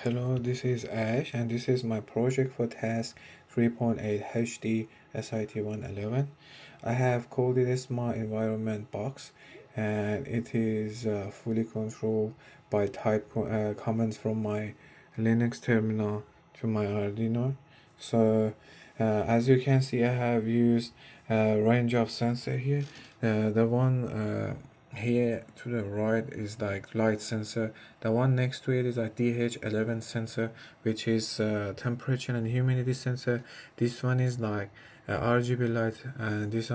Hello, this is Ash, and this is my project for task 3.8 HD SIT111. I have called it as my environment box, and it is fully controlled by commands from my Linux terminal to my Arduino. So, as you can see, I have used a range of sensor here. The one here to the right is like light sensor. The one next to it is like DH11 sensor, which is temperature and humidity sensor. This one is like RGB light, and this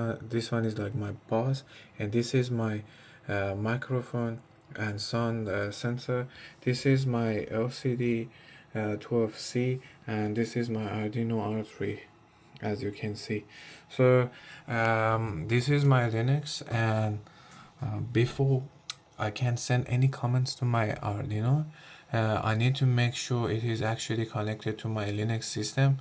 one is like my bus, and this is my microphone and sound sensor. This is my LCD 12C, and this is my Arduino R3, as you can see. So this is my Linux, and before I can send any comments to my Arduino, I need to make sure it is actually connected to my Linux system.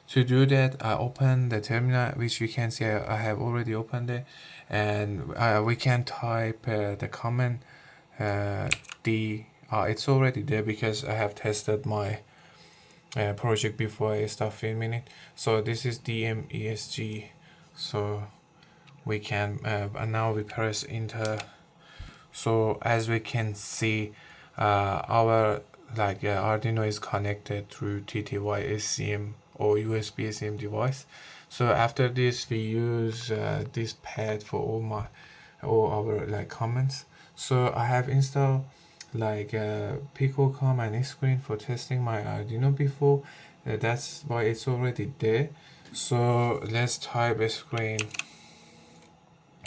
To do that, I open the terminal, which you can see I have already opened it, and we can type the command it's already there because I have tested my project before I start filming it. So this is DMESG. So we can and now we press enter. So as we can see, our Arduino is connected through TTY SCM or USB SCM device. So after this, we use this pad for all our comments. So I have installed PicoCom and Screen for testing my Arduino before. That's why it's already there. So let's type a screen,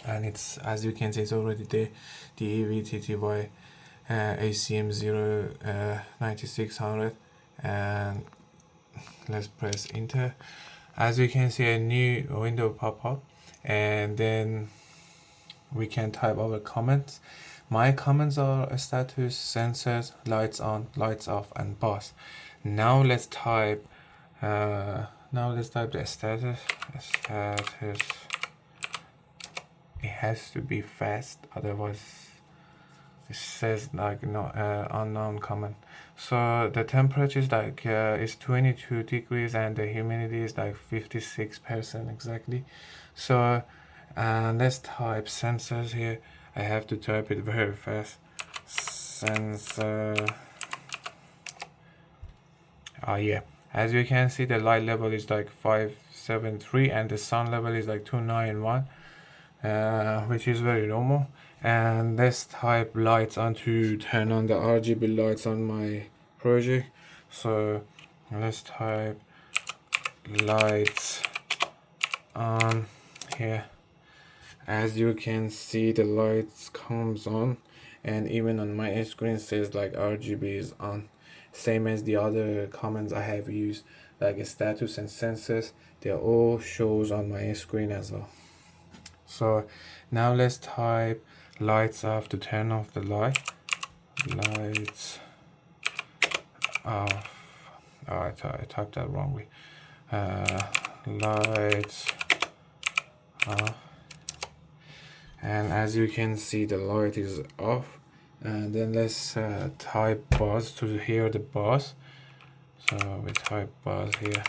and it's, as you can see, it's already there. DEVTTY ACM0 9600, and let's press enter. As you can see, a new window pop up, and then we can type our comments. My comments are status, sensors, lights on, lights off, and bus. Now let's type the status. It has to be fast, otherwise it says unknown comment. So the temperature is is 22 degrees, and the humidity is 56% exactly. So let's type sensors here. I have to type it very fast. Sensor. Yeah. As you can see, the light level is 573, and the sound level is 291, which is very normal. And let's type lights on to turn on the RGB lights on my project. So let's type lights on here. As you can see, the lights comes on, and even on my screen says RGB is on, same as the other comments I have used, like status and sensors. They all shows on my screen as well. So now let's type lights off to turn off the light. Lights off. Oh, I typed that wrongly. Lights off. And as you can see, the light is off. And then let's type buzz to hear the buzz. So we type buzz here.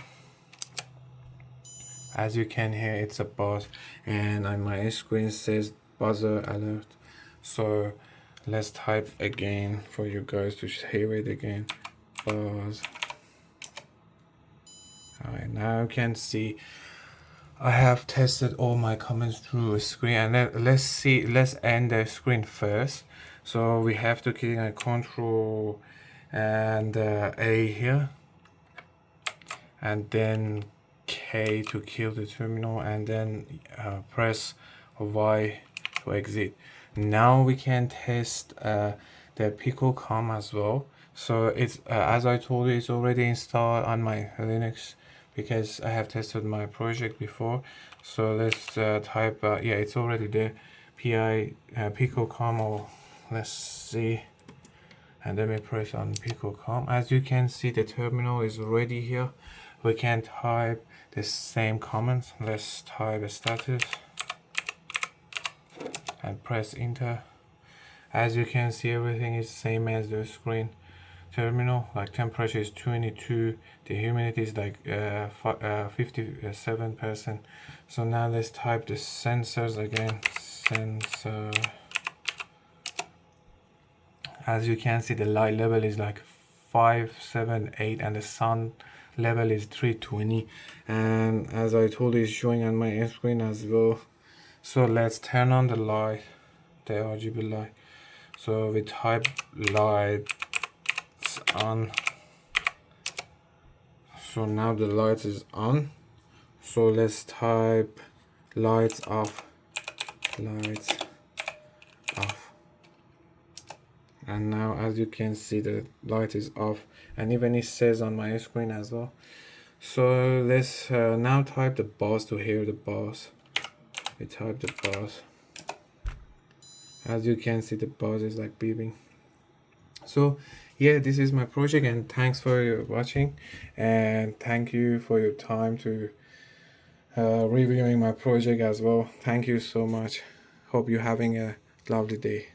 As you can hear, it's a buzz, and on my screen says buzzer alert. So let's type again for you guys to hear it again. Buzz. Alright, now you can see I have tested all my comments through a screen, and let's end the screen first. So we have to click on Control and A here, and then K to kill the terminal, and then press Y to exit. Now we can test the PicoCom as well. So it's as I told you, it's already installed on my Linux because I have tested my project before. So let's type yeah, it's already there, PicoCom, or let's see, and then we press on PicoCom. As you can see, the terminal is ready here. We can type the same comments. Let's type a status and press enter. As you can see, everything is same as the screen. terminal, like temperature is 22, the humidity is like 57%. So now let's type the sensors again. Sensor. As you can see, the light level is like 578 and the sun level is 320, and as I told you, it's showing on my screen as well. So let's turn on the light, the RGB light. So we type lights on. So now the light is on. So let's type lights off, lights off. And now as you can see, the light is off, and even it says on my screen as well. So let's now type the buzz to hear the buzz. We type the buzz. As you can see, the buzz is like beeping. So yeah, this is my project, and thanks for your watching, and thank you for your time to reviewing my project as well. Thank you so much. Hope you're having a lovely day.